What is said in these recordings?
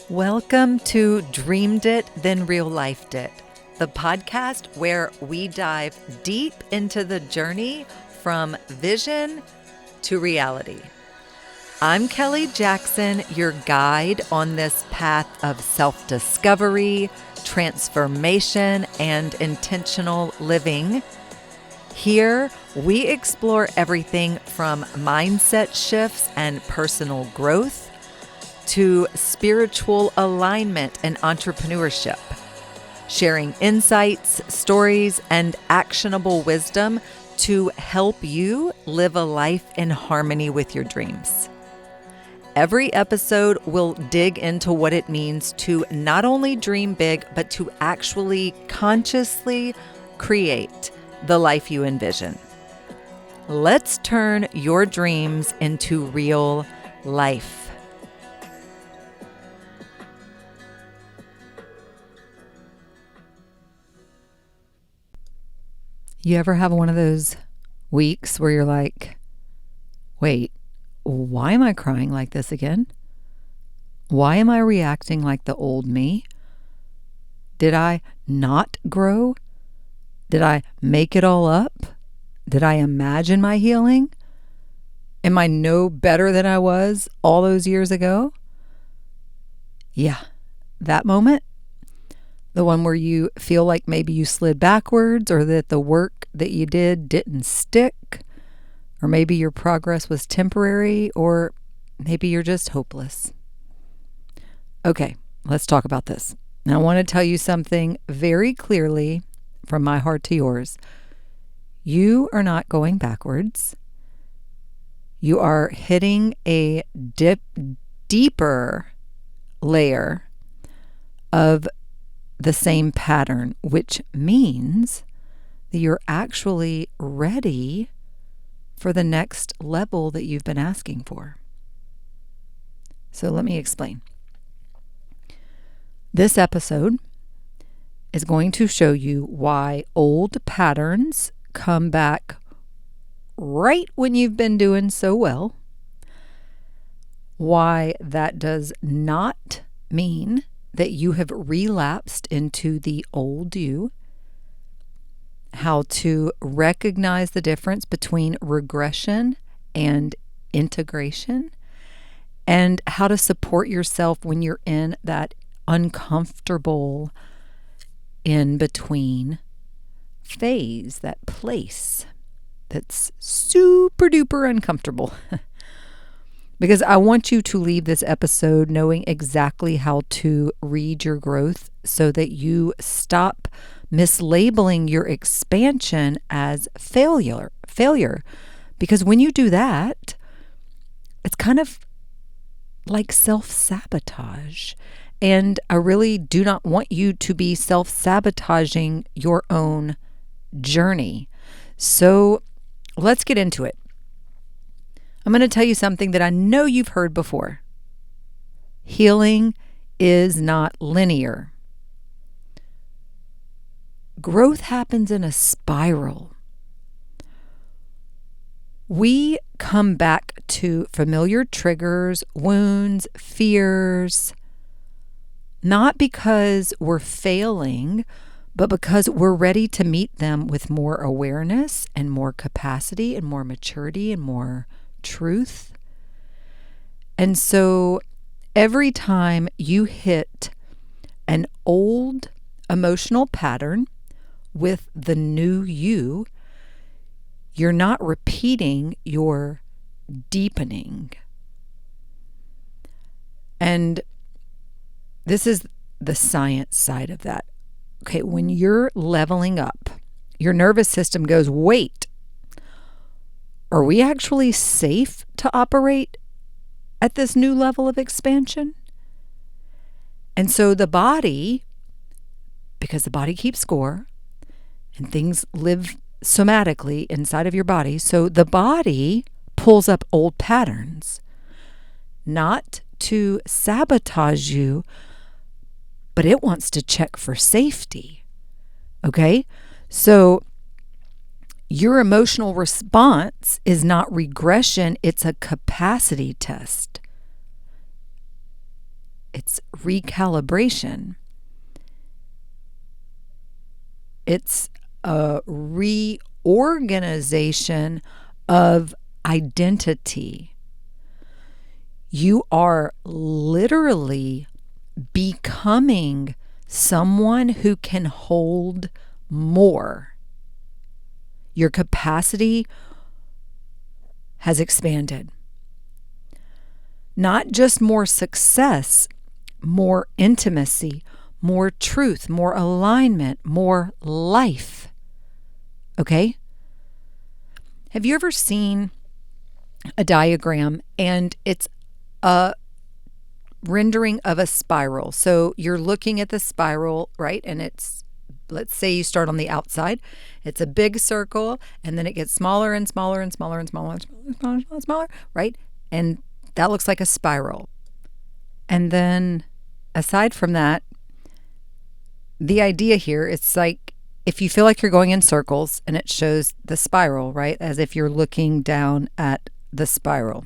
Welcome to Dreamed It, Then Real Lifed It, the podcast where we dive deep into the journey from vision to reality. I'm Kelly Jackson, your guide on this path of self-discovery, transformation, and intentional living. Here, we explore everything from mindset shifts and personal growth to spiritual alignment and entrepreneurship, sharing insights, stories, and actionable wisdom to help you live a life in harmony with your dreams. Every episode will dig into what it means to not only dream big, but to actually consciously create the life you envision. Let's turn your dreams into real life. You ever have one of those weeks where you're like, wait, why am I crying like this again? Why am I reacting like the old me? Did I not grow? Did I make it all up? Did I imagine my healing? Am I no better than I was all those years ago? Yeah, that moment. The one where you feel like maybe you slid backwards, or that the work that you did didn't stick, or maybe your progress was temporary, or maybe you're just hopeless. Okay, let's talk about this. Now, I want to tell you something very clearly from my heart to yours. You are not going backwards. You are hitting a deeper layer of the same pattern, which means that you're actually ready for the next level that you've been asking for. So let me explain. This episode is going to show you why old patterns come back right when you've been doing so well, why that does not mean that you have relapsed into the old you, how to recognize the difference between regression and integration, and how to support yourself when you're in that uncomfortable in-between phase, that place that's super duper uncomfortable. Because I want you to leave this episode knowing exactly how to read your growth so that you stop mislabeling your expansion as failure. Because when you do that, it's kind of like self-sabotage. And I really do not want you to be self-sabotaging your own journey. So let's get into it. I'm going to tell you something that I know you've heard before. Healing is not linear. Growth happens in a spiral. We come back to familiar triggers, wounds, fears, not because we're failing, but because we're ready to meet them with more awareness and more capacity and more maturity and more truth. And so every time you hit an old emotional pattern with the new you, you're not repeating, you're deepening. And this is the science side of that. Okay, when you're leveling up, your nervous system goes, wait, are we actually safe to operate at this new level of expansion? And so the body, because the body keeps score and things live somatically inside of your body, so the body pulls up old patterns, not to sabotage you, but it wants to check for safety. Okay? So your emotional response is not regression, it's a capacity test. It's recalibration. It's a reorganization of identity. You are literally becoming someone who can hold more. Your capacity has expanded. Not just more success, more intimacy, more truth, more alignment, more life. Okay? Have you ever seen a diagram and it's a rendering of a spiral? So you're looking at the spiral, right? And it's, let's say you start on the outside. It's a big circle and then it gets smaller and smaller and smaller and smaller and smaller and smaller and smaller, right? And that looks like a spiral. And then aside from that, the idea here, it's like if you feel like you're going in circles and it shows the spiral, right? As if you're looking down at the spiral.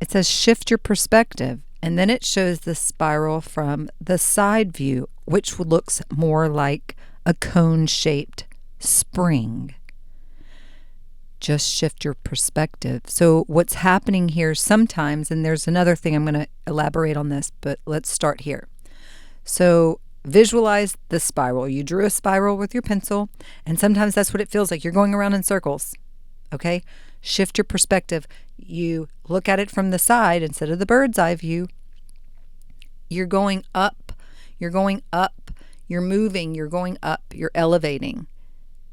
It says shift your perspective. And then it shows the spiral from the side view, which looks more like a cone-shaped spring. Just shift your perspective. So what's happening here sometimes, and there's another thing I'm going to elaborate on this, but let's start here. So visualize the spiral. You drew a spiral with your pencil, and sometimes that's what it feels like. You're going around in circles. Okay? Shift your perspective. You look at it from the side instead of the bird's eye view. You're going up. You're going up. You're moving. You're going up. You're elevating.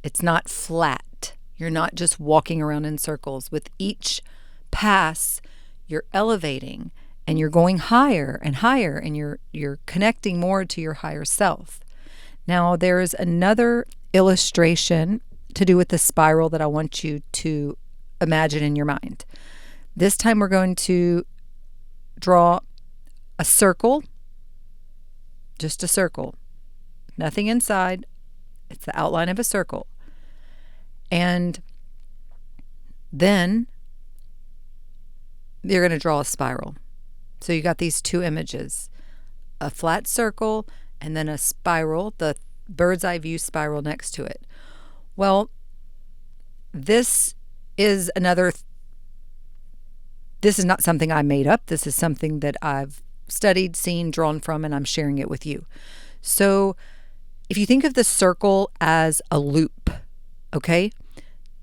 It's not flat. You're not just walking around in circles. With each pass, you're elevating and you're going higher and higher, and you're connecting more to your higher self. Now, there is another illustration to do with the spiral that I want you to imagine in your mind. This time we're going to draw a circle, just a circle, nothing inside. It's the outline of a circle. And then you're going to draw a spiral. So you got these two images, a flat circle and then a spiral, the bird's eye view spiral next to it. Well, this is this is not something I made up. This is something that I've studied, seen, drawn from, and I'm sharing it with you. So if you think of the circle as a loop, okay,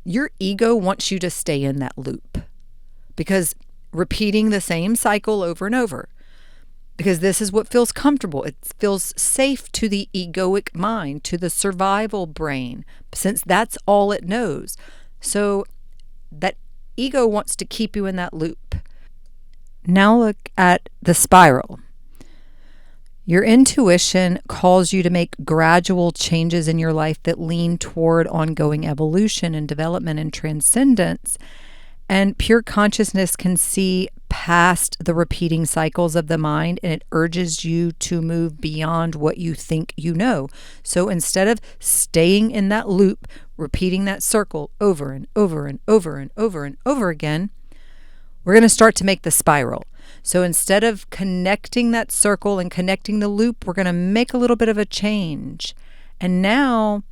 your ego wants you to stay in that loop because repeating the same cycle over and over, because this is what feels comfortable. It feels safe to the egoic mind, to the survival brain, since that's all it knows. So that ego wants to keep you in that loop. Now look at the spiral. Your intuition calls you to make gradual changes in your life that lean toward ongoing evolution and development and transcendence. And pure consciousness can see past the repeating cycles of the mind, and it urges you to move beyond what you think you know. So instead of staying in that loop, repeating that circle over and over and over and over and over again, we're going to start to make the spiral. So instead of connecting that circle and connecting the loop, we're going to make a little bit of a change. And now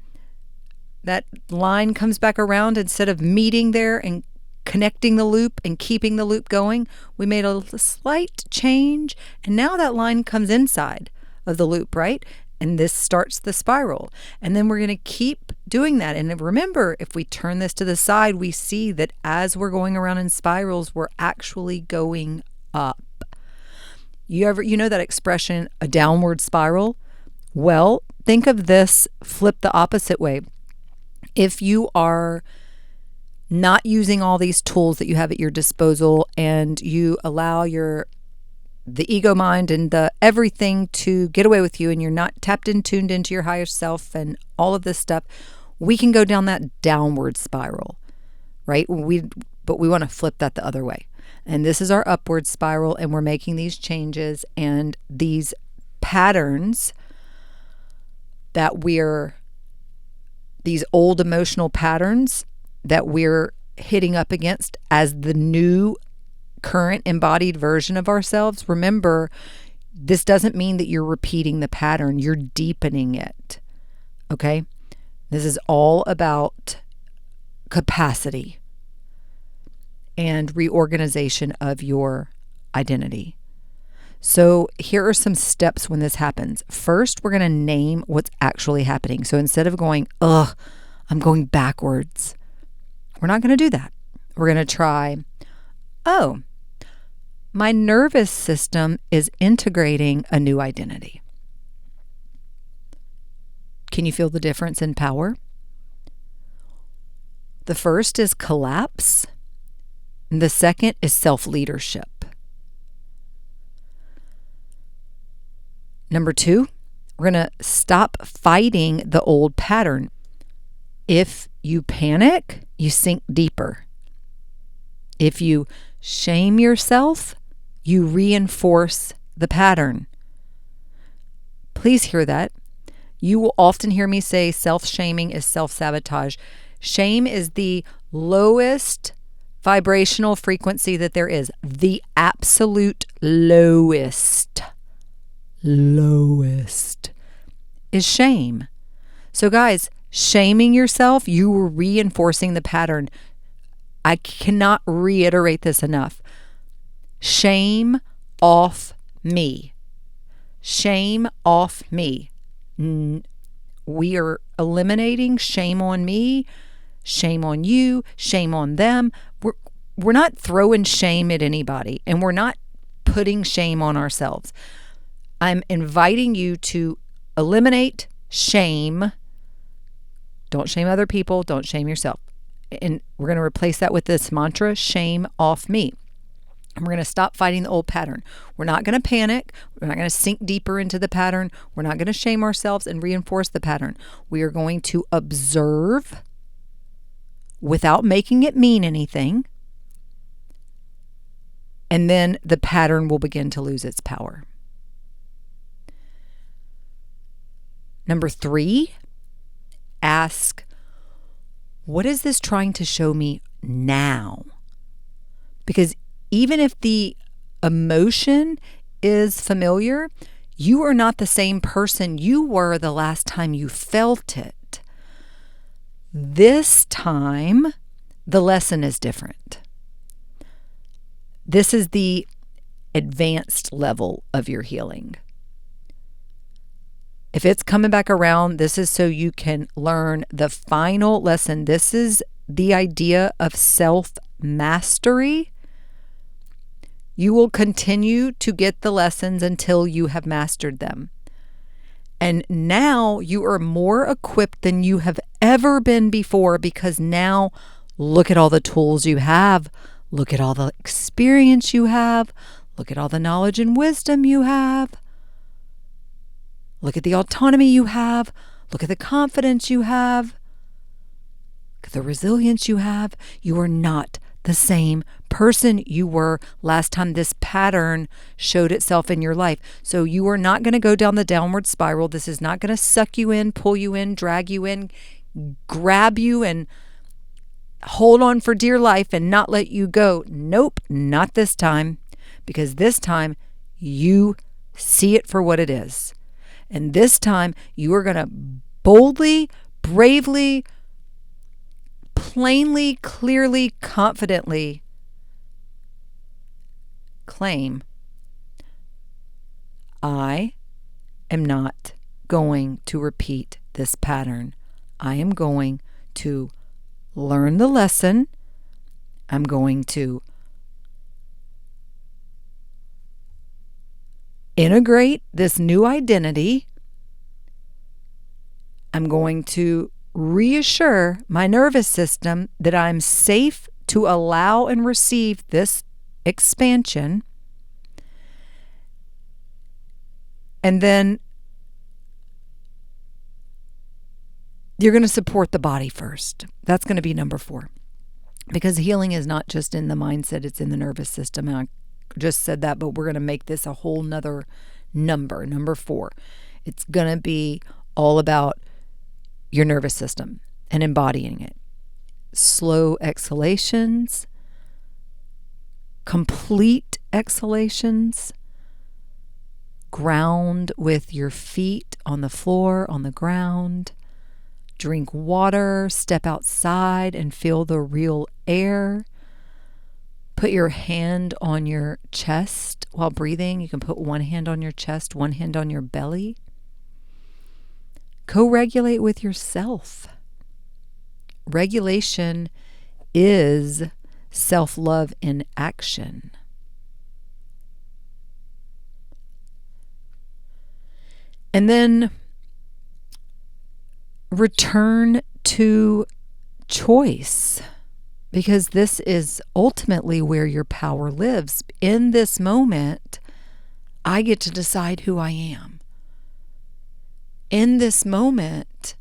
that line comes back around. Instead of meeting there and connecting the loop and keeping the loop going, we made a slight change, and now that line comes inside of the loop, right? And this starts the spiral. And then we're going to keep doing that. And remember, if we turn this to the side, we see that as we're going around in spirals, we're actually going up. You know that expression, a downward spiral? Well, think of this flip the opposite way. If you are not using all these tools that you have at your disposal, and you allow the ego mind and the everything to get away with you, and you're not tapped and tuned into your higher self and all of this stuff, we can go down that downward spiral, right? But we want to flip that the other way. And this is our upward spiral, and we're making these changes, and these patterns that these old emotional patterns that we're hitting up against as the new current embodied version of ourselves. Remember, This doesn't mean that you're repeating the pattern, you're deepening it. Okay? This is all about capacity and reorganization of your identity. So here are some steps when this happens. First, we're going to name what's actually happening. So instead of going, ugh, I'm going backwards, we're not going to do that. We're going to try, oh, my nervous system is integrating a new identity. Can you feel the difference in power? The first is collapse. And the second is self-leadership. Number 2, we're going to stop fighting the old pattern. If you panic, you sink deeper. If you shame yourself, you reinforce the pattern. Please hear that. You will often hear me say self-shaming is self-sabotage. Shame is the lowest vibrational frequency that there is. The absolute lowest is shame. So guys, shaming yourself, you are reinforcing the pattern. I cannot reiterate this enough. Shame off me. Shame off me. We are eliminating shame on me, shame on you, shame on them. We're not throwing shame at anybody, and we're not putting shame on ourselves. I'm inviting you to eliminate shame. Don't shame other people. Don't shame yourself. And we're going to replace that with this mantra, shame off me. And we're going to stop fighting the old pattern. We're not going to panic. We're not going to sink deeper into the pattern. We're not going to shame ourselves and reinforce the pattern. We are going to observe without making it mean anything. And then the pattern will begin to lose its power. Number 3, ask, what is this trying to show me now? Because even if the emotion is familiar, you are not the same person you were the last time you felt it. This time, the lesson is different. This is the advanced level of your healing. If it's coming back around, this is so you can learn the final lesson. This is the idea of self-mastery. You will continue to get the lessons until you have mastered them. And now you are more equipped than you have ever been before, because now look at all the tools you have. Look at all the experience you have. Look at all the knowledge and wisdom you have. Look at the autonomy you have. Look at the confidence you have. Look at the resilience you have. You are not the same person you were last time this pattern showed itself in your life. So you are not going to go down the downward spiral. This is not going to suck you in, pull you in, drag you in, grab you and hold on for dear life and not let you go. Nope, not this time. Because this time you see it for what it is. And this time you are going to boldly, bravely, plainly, clearly, confidently claim, I am not going to repeat this pattern. I am going to learn the lesson. I'm going to integrate this new identity. I'm going to reassure my nervous system that I'm safe to allow and receive this expansion. And then you're going to support the body first. That's going to be number 4. Because healing is not just in the mindset, it's in the nervous system. And I just said that, but we're going to make this a whole nother number 4. It's going to be all about your nervous system and embodying it. Slow exhalations, complete exhalations, ground with your feet on the floor, on the ground. Drink water, step outside and feel the real air. Put your hand on your chest while breathing. You can put one hand on your chest, one hand on your belly. Co-regulate with yourself. Regulation is self-love in action. And then return to choice, because this is ultimately where your power lives. In this moment, I get to decide who I am. In this moment,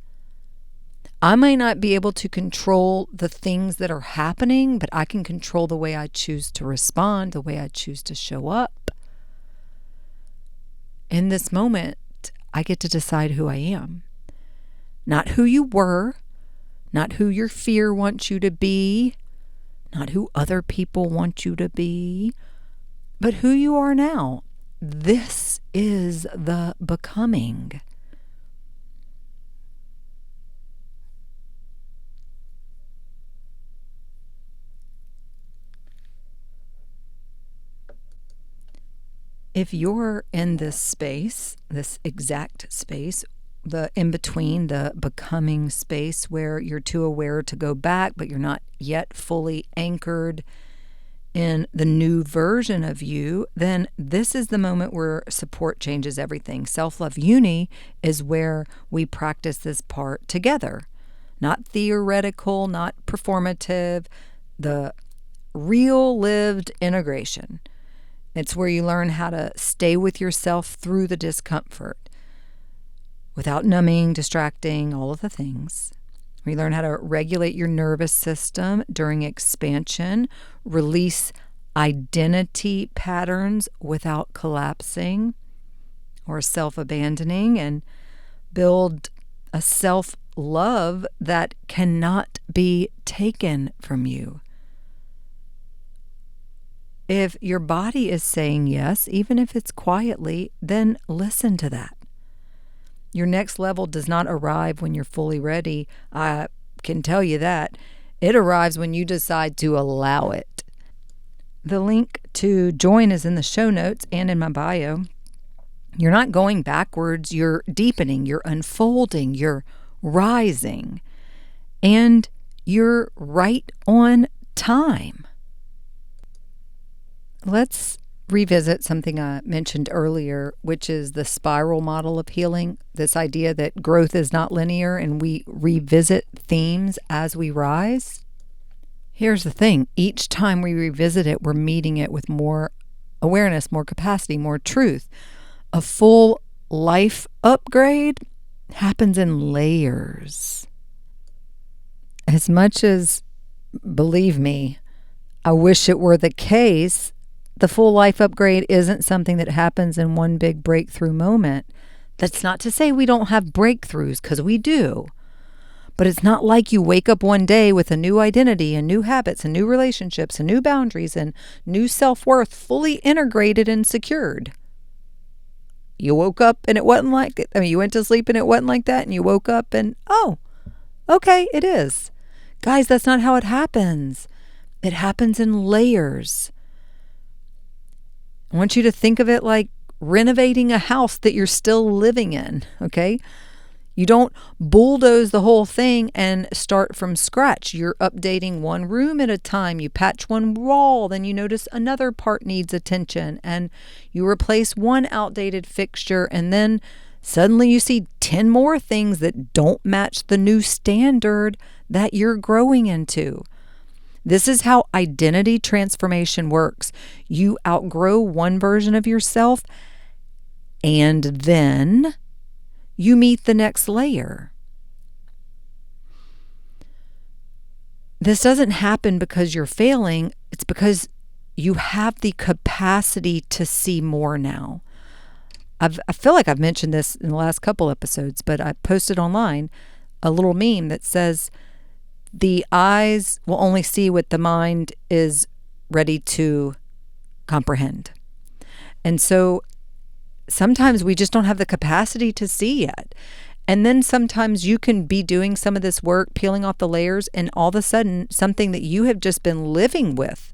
I may not be able to control the things that are happening, but I can control the way I choose to respond, the way I choose to show up. In this moment, I get to decide who I am. Not who you were, not who your fear wants you to be, not who other people want you to be, but who you are now. This is the becoming. If you're in this space, this exact space, the in between, the becoming space where you're too aware to go back, but you're not yet fully anchored in the new version of you, then this is the moment where support changes everything. Self-love uni is where we practice this part together. Not theoretical, not performative, the real lived integration. It's where you learn how to stay with yourself through the discomfort without numbing, distracting, all of the things. We learn how to regulate your nervous system during expansion, release identity patterns without collapsing or self-abandoning, and build a self-love that cannot be taken from you. If your body is saying yes, even if it's quietly, then listen to that. Your next level does not arrive when you're fully ready. I can tell you that. It arrives when you decide to allow it. The link to join is in the show notes and in my bio. You're not going backwards. You're deepening. You're unfolding. You're rising. And you're right on time. Let's revisit something I mentioned earlier, which is the spiral model of healing. This idea that growth is not linear and we revisit themes as we rise. Here's the thing. Each time we revisit it, we're meeting it with more awareness, more capacity, more truth. A full life upgrade happens in layers. As much as, believe me, I wish it were the case, the full life upgrade isn't something that happens in one big breakthrough moment. That's not to say we don't have breakthroughs, because we do. But it's not like you wake up one day with a new identity and new habits and new relationships and new boundaries and new self-worth fully integrated and secured. You woke up and it wasn't like it. You went to sleep and it wasn't like that, and you woke up and, oh, okay, it is. Guys, that's not how it happens. It happens in layers. I want you to think of it like renovating a house that you're still living in, okay? You don't bulldoze the whole thing and start from scratch. You're updating one room at a time. You patch one wall, then you notice another part needs attention, and you replace one outdated fixture, and then suddenly you see 10 more things that don't match the new standard that you're growing into. This is how identity transformation works. You outgrow one version of yourself, and then you meet the next layer. This doesn't happen because you're failing. It's because you have the capacity to see more now. I feel like I've mentioned this in the last couple episodes, but I posted online a little meme that says, the eyes will only see what the mind is ready to comprehend. And so sometimes we just don't have the capacity to see yet. And then sometimes you can be doing some of this work, peeling off the layers, and all of a sudden something that you have just been living with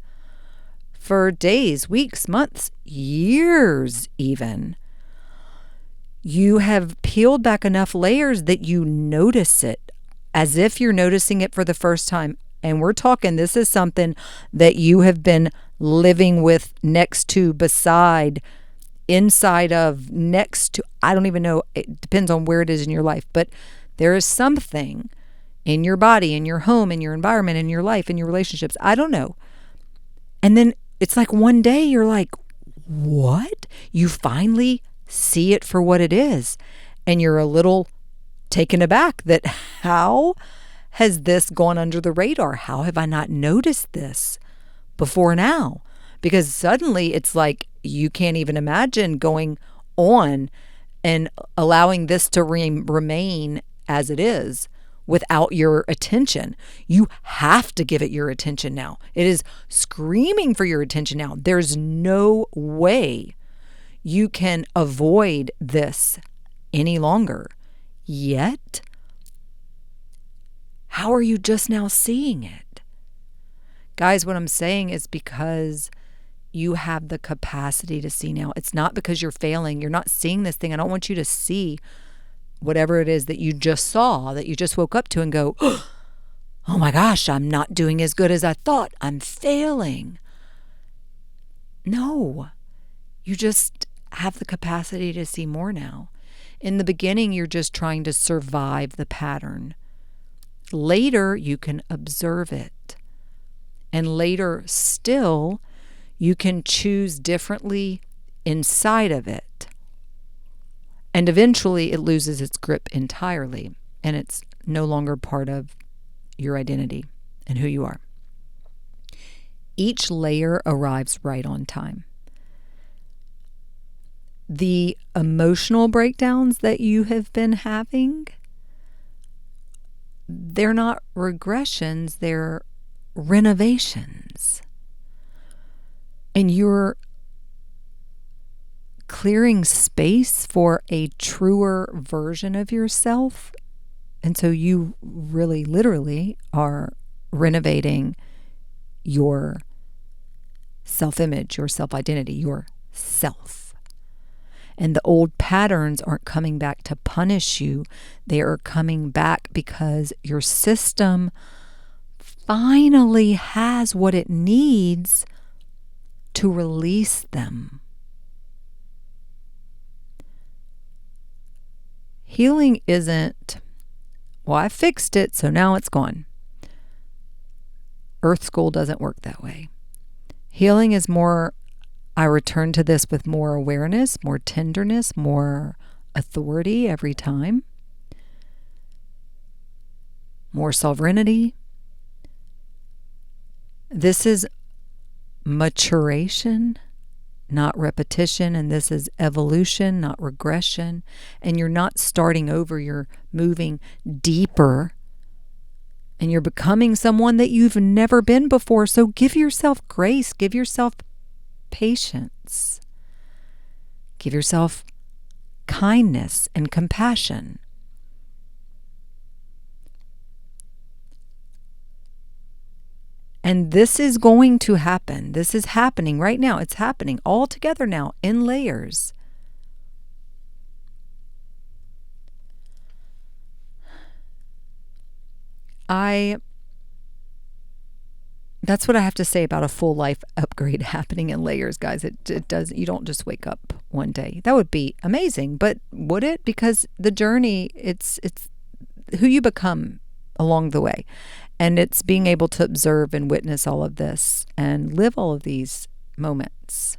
for days, weeks, months, years even, you have peeled back enough layers that you notice it as if you're noticing it for the first time. And we're talking, this is something that you have been living with, next to, beside, inside of, next to, I don't even know. It depends on where it is in your life. But there is something in your body, in your home, in your environment, in your life, in your relationships. I don't know. And then it's like one day you're like, what? You finally see it for what it is. And you're a little taken aback that how has this gone under the radar? How have I not noticed this before now? Because suddenly it's like you can't even imagine going on and allowing this to remain as it is without your attention. You have to give it your attention now. It is screaming for your attention now. There's no way you can avoid this any longer. Yet, how are you just now seeing it? Guys, what I'm saying is because you have the capacity to see now. It's not because you're failing. You're not seeing this thing. I don't want you to see whatever it is that you just saw, that you just woke up to and go, oh my gosh, I'm not doing as good as I thought. I'm failing. No, you just have the capacity to see more now. In the beginning, you're just trying to survive the pattern. Later, you can observe it. And later still, you can choose differently inside of it. And eventually, it loses its grip entirely. And it's no longer part of your identity and who you are. Each layer arrives right on time. The emotional breakdowns that you have been having, they're not regressions, they're renovations. And you're clearing space for a truer version of yourself. And so you really, literally are renovating your self-image, your self-identity, your self. And the old patterns aren't coming back to punish you. They are coming back because your system finally has what it needs to release them. Healing isn't, well, I fixed it, so now it's gone. Earth School doesn't work that way. Healing is more, I return to this with more awareness, more tenderness, more authority every time, more sovereignty. This is maturation, not repetition, and this is evolution, not regression. And you're not starting over, you're moving deeper, and you're becoming someone that you've never been before. So give yourself grace, give yourself patience. Give yourself kindness and compassion. And this is going to happen. This is happening right now. It's happening all together now in layers. That's what I have to say about a full life upgrade happening in layers, guys. It does. You don't just wake up one day. That would be amazing, but would it? Because the journey, it's who you become along the way, and it's being able to observe and witness all of this and live all of these moments.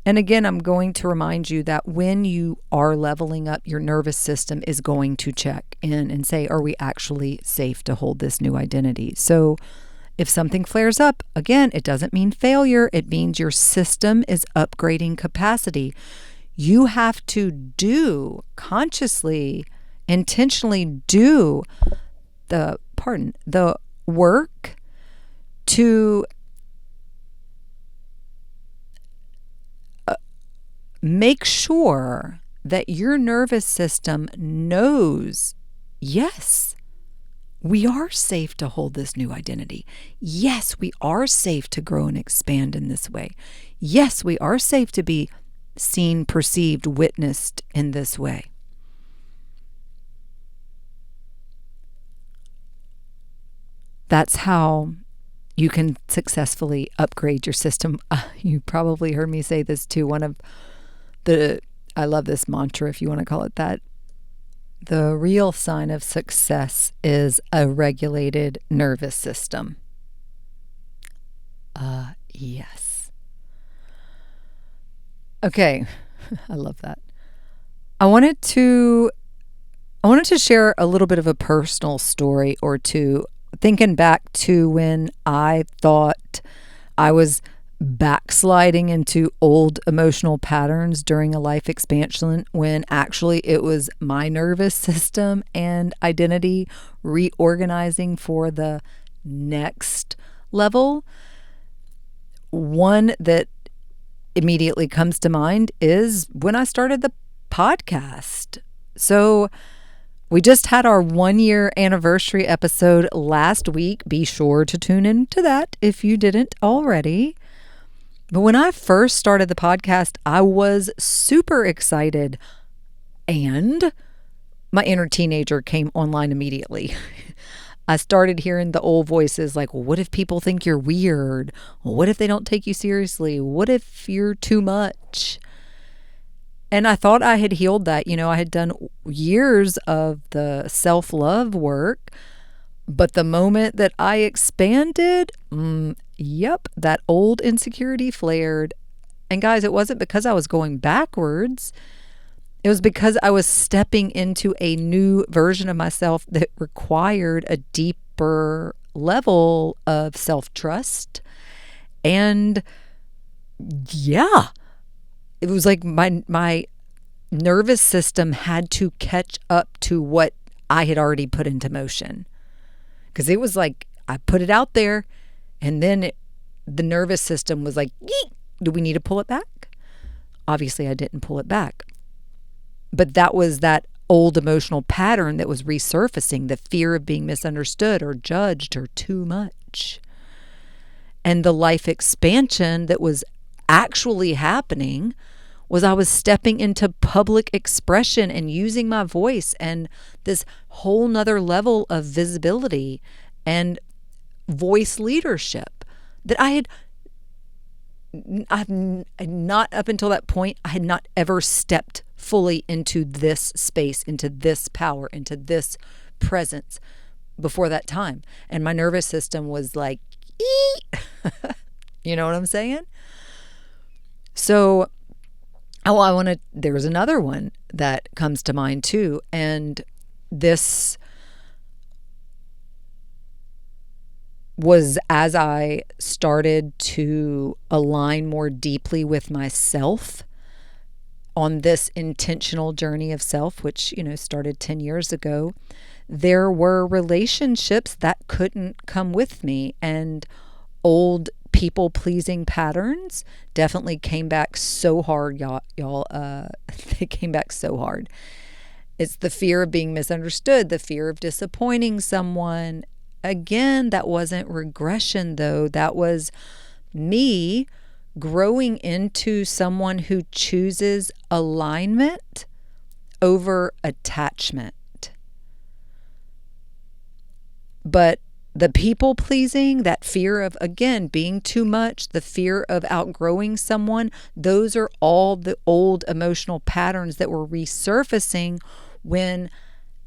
And again, I'm going to remind you that when you are leveling up, your nervous system is going to check in and say, are we actually safe to hold this new identity? So if something flares up, again, it doesn't mean failure. It means your system is upgrading capacity. You have to consciously, intentionally do the work to make sure that your nervous system knows, yes, we are safe to hold this new identity. Yes, we are safe to grow and expand in this way. Yes, we are safe to be seen, perceived, witnessed in this way. That's how you can successfully upgrade your system. You probably heard me say this too. I love this mantra, if you want to call it that. The real sign of success is a regulated nervous system. Yes. Okay, I love that. I wanted to share a little bit of a personal story or two, thinking back to when I thought I was backsliding into old emotional patterns during a life expansion, when actually it was my nervous system and identity reorganizing for the next level. One that immediately comes to mind is when I started the podcast. So we just had our 1-year anniversary episode last week. Be sure to tune into that if you didn't already. But when I first started the podcast, I was super excited, and my inner teenager came online immediately. I started hearing the old voices like, well, what if people think you're weird? What if they don't take you seriously? What if you're too much? And I thought I had healed that. I had done years of the self-love work, but the moment that I expanded, that old insecurity flared. And guys, it wasn't because I was going backwards. It was because I was stepping into a new version of myself that required a deeper level of self-trust. And yeah, it was like my nervous system had to catch up to what I had already put into motion. Because it was like I put it out there, and then the nervous system was like, yeet, do we need to pull it back? Obviously, I didn't pull it back. But that was that old emotional pattern that was resurfacing, the fear of being misunderstood or judged or too much. And the life expansion that was actually happening was I was stepping into public expression and using my voice and this whole nother level of visibility and voice leadership that I've not, up until that point, I had not ever stepped fully into this space, into this power, into this presence before that time. And my nervous system was like, ee! You know what I'm saying? So, there's another one that comes to mind too. And this was as I started to align more deeply with myself on this intentional journey of self, which, started 10 years ago. There were relationships that couldn't come with me, and old people-pleasing patterns definitely came back so hard, y'all. They came back so hard. It's the fear of being misunderstood, the fear of disappointing someone. Again, that wasn't regression, though. That was me growing into someone who chooses alignment over attachment. But the people pleasing, that fear of, again, being too much, the fear of outgrowing someone, those are all the old emotional patterns that were resurfacing when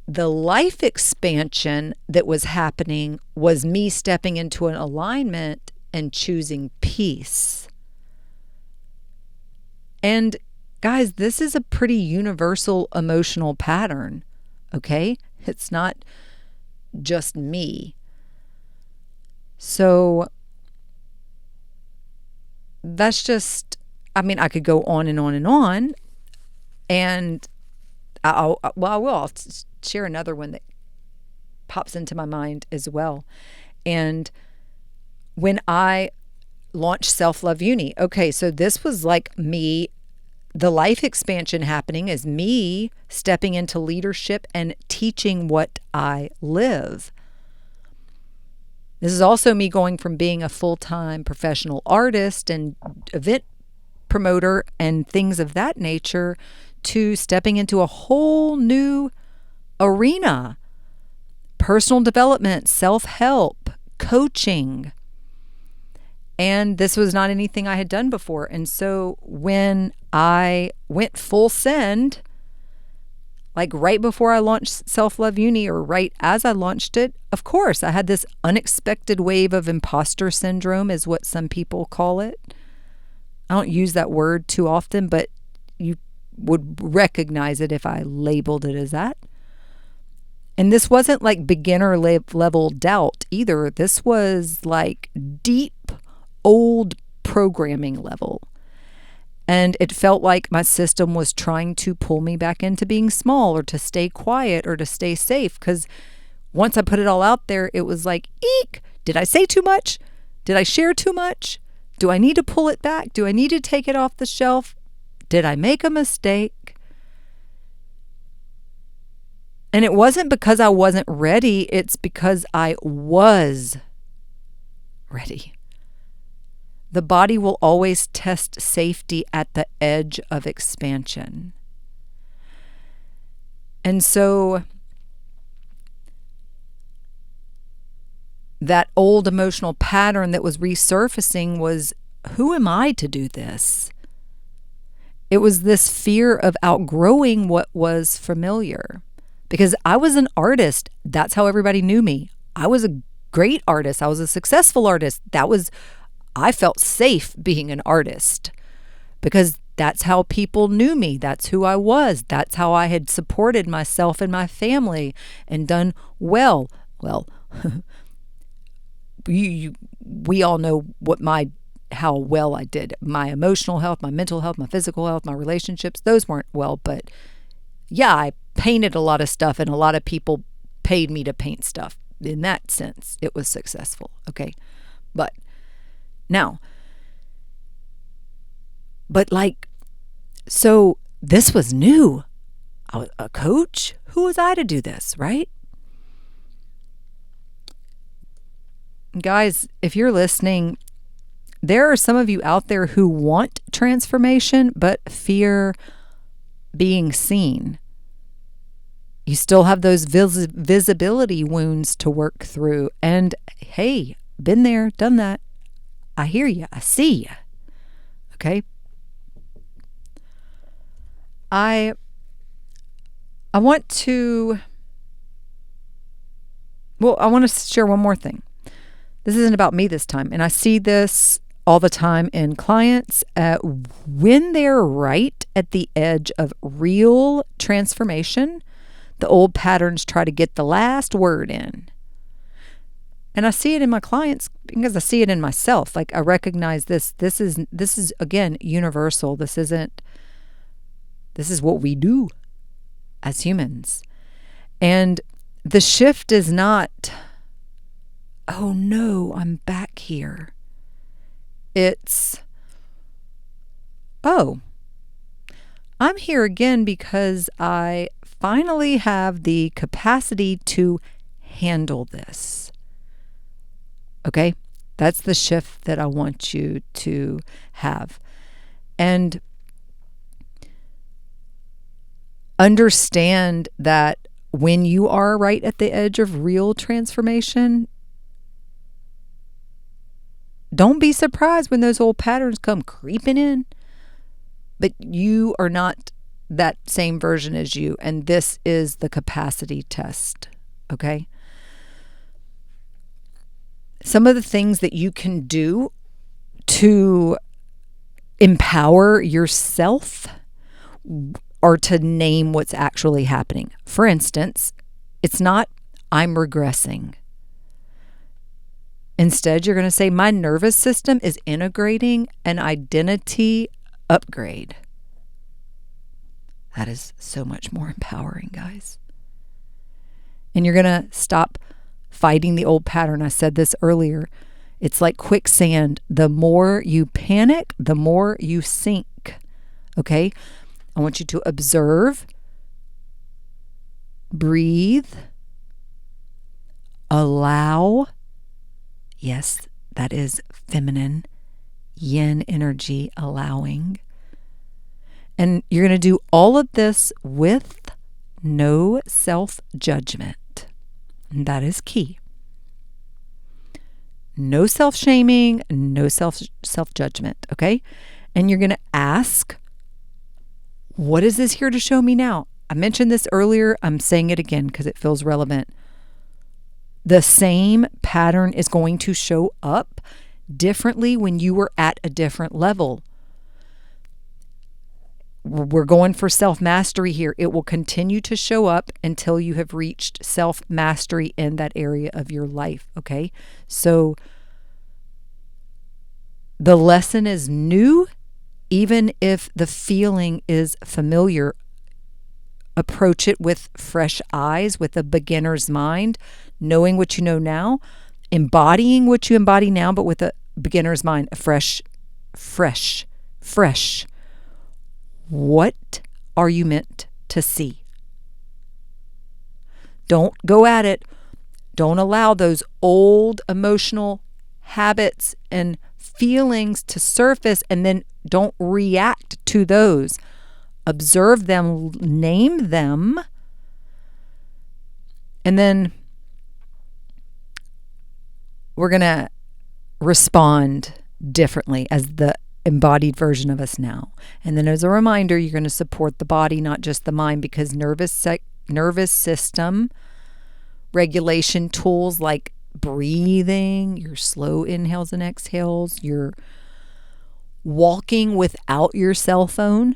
the life expansion that was happening was me stepping into an alignment and choosing peace. And guys, this is a pretty universal emotional pattern, okay? It's not just me. So that's just, I could go on and on and on. And I will. I'll share another one that pops into my mind as well. And when I launched Self Love Uni, okay, so this was like me the life expansion happening is me stepping into leadership and teaching what I live. This is also me going from being a full-time professional artist and event promoter and things of that nature to stepping into a whole new arena. Personal development, self-help, coaching. And this was not anything I had done before. And so when I went full send, like right before I launched Self-Love Uni or right as I launched it, of course, I had this unexpected wave of imposter syndrome is what some people call it. I don't use that word too often, but you would recognize it if I labeled it as that. And this wasn't like beginner level doubt either. This was like deep old programming level. And it felt like my system was trying to pull me back into being small or to stay quiet or to stay safe. Because once I put it all out there, it was like, eek, did I say too much? Did I share too much? Do I need to pull it back? Do I need to take it off the shelf? Did I make a mistake? And it wasn't because I wasn't ready. It's because I was ready. The body will always test safety at the edge of expansion. And so that old emotional pattern that was resurfacing was, who am I to do this? It was this fear of outgrowing what was familiar. Because I was an artist. That's how everybody knew me. I was a great artist. I was a successful artist. I felt safe being an artist because that's how people knew me. That's who I was. That's how I had supported myself and my family and done well. Well, we all know how well I did. My emotional health, my mental health, my physical health, my relationships, those weren't well. But yeah, I painted a lot of stuff and a lot of people paid me to paint stuff. In that sense, it was successful. Okay. So this was new. I was a coach. Who was I to do this, right? Guys, if you're listening, there are some of you out there who want transformation, but fear being seen. You still have those visibility wounds to work through. And hey, been there, done that. I hear you. I see you. Okay. I want to share one more thing. This isn't about me this time. And I see this all the time in clients. When they're right at the edge of real transformation, the old patterns try to get the last word in. And I see it in my clients because I see it in myself. Like I recognize this. This is again universal. This is what we do as humans. And the shift is not, oh no, I'm back here. It's, oh, I'm here again because I finally have the capacity to handle this. Okay, that's the shift that I want you to have. And understand that when you are right at the edge of real transformation, don't be surprised when those old patterns come creeping in. But you are not that same version as you. And this is the capacity test. Okay? Some of the things that you can do to empower yourself are to name what's actually happening. For instance, it's not, I'm regressing. Instead, you're going to say, my nervous system is integrating an identity upgrade. That is so much more empowering, guys. And you're going to stop fighting the old pattern. I said this earlier. It's like quicksand. The more you panic, the more you sink. Okay? I want you to observe, breathe, allow. Yes, that is feminine, yin energy, allowing. And you're going to do all of this with no self-judgment. And that is key. No self-shaming, no self-judgment, okay? And you're going to ask, what is this here to show me now? I mentioned this earlier. I'm saying it again because it feels relevant. The same pattern is going to show up differently when you were at a different level. We're going for self-mastery here. It will continue to show up until you have reached self-mastery in that area of your life, okay? So the lesson is new, even if the feeling is familiar. Approach it with fresh eyes, with a beginner's mind, knowing what you know now, embodying what you embody now, but with a beginner's mind, a fresh. What are you meant to see? Don't go at it. Don't allow those old emotional habits and feelings to surface, and then don't react to those. Observe them, name them, and then we're going to respond differently as the embodied version of us now. And then as a reminder, you're going to support the body, not just the mind, because nervous system regulation tools like breathing, your slow inhales and exhales, your walking without your cell phone.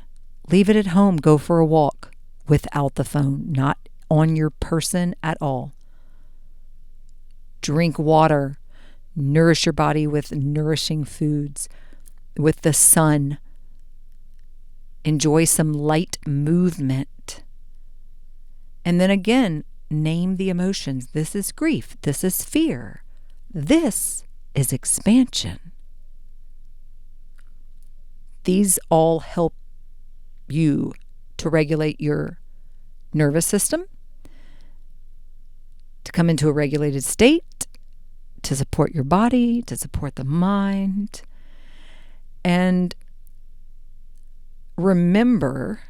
Leave it at home. Go for a walk without the phone, not on your person at all. Drink water. Nourish your body with nourishing foods, with the sun. Enjoy some light movement. And then again, name the emotions. This is grief. This is fear. This is expansion. These all help you to regulate your nervous system, to come into a regulated state, to support your body, to support the mind. And remember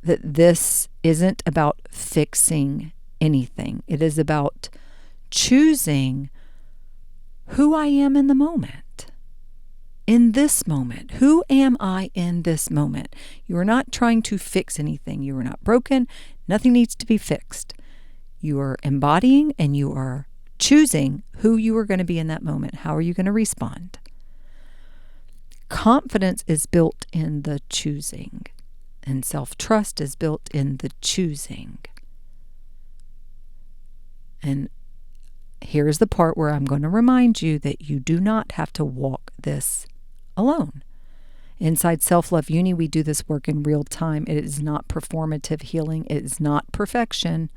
that this isn't about fixing anything. It is about choosing who I am in the moment. In this moment, who am I in this moment? You are not trying to fix anything. You are not broken. Nothing needs to be fixed. You are embodying and you are choosing who you are going to be in that moment. How are you going to respond? Confidence is built in the choosing, and self-trust is built in the choosing. And here's the part where I'm going to remind you that you do not have to walk this alone. Inside Self-Love Uni, we do this work in real time. It is not performative healing. It is not perfection.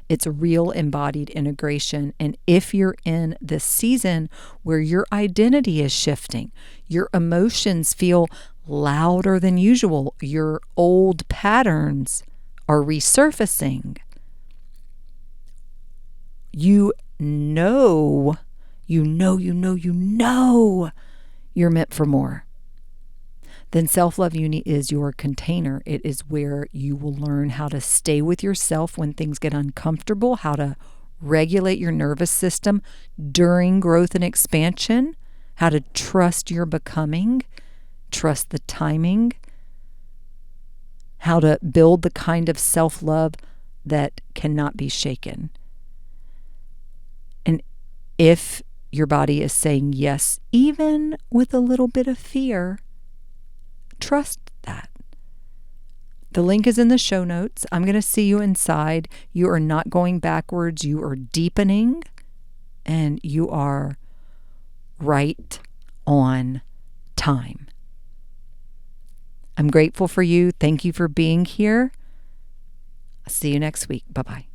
It's real embodied integration. And if you're in this season where your identity is shifting, your emotions feel louder than usual, your old patterns are resurfacing, you know you're meant for more, then Self-Love Uni is your container. It is where you will learn how to stay with yourself when things get uncomfortable, how to regulate your nervous system during growth and expansion, how to trust your becoming, trust the timing, how to build the kind of self-love that cannot be shaken. And if your body is saying yes, even with a little bit of fear, trust that. The link is in the show notes. I'm going to see you inside. You are not going backwards. You are deepening, and you are right on time. I'm grateful for you. Thank you for being here. I'll see you next week. Bye-bye.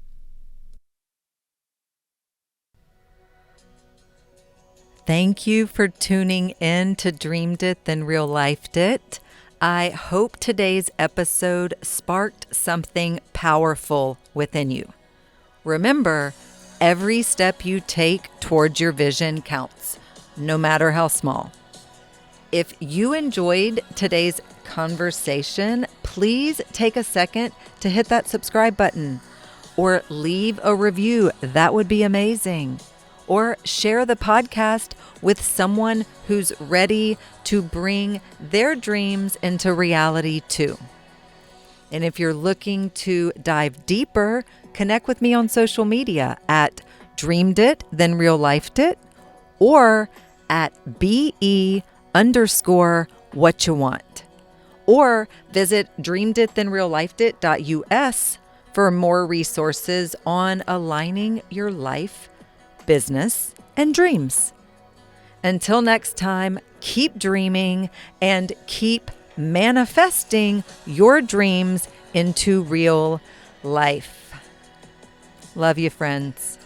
Thank you for tuning in to Dreamed It, Then Real Lifed It. I hope today's episode sparked something powerful within you. Remember, every step you take towards your vision counts, no matter how small. If you enjoyed today's conversation, please take a second to hit that subscribe button or leave a review. That would be amazing. Or share the podcast with someone who's ready to bring their dreams into reality too. And if you're looking to dive deeper, connect with me on social media at Dreamed It, Then Real Lifed It, or at BE_what you want. Or visit dreameditthenreallifedit.us for more resources on aligning your life, business, and dreams. Until next time, keep dreaming and keep manifesting your dreams into real life. Love you, friends.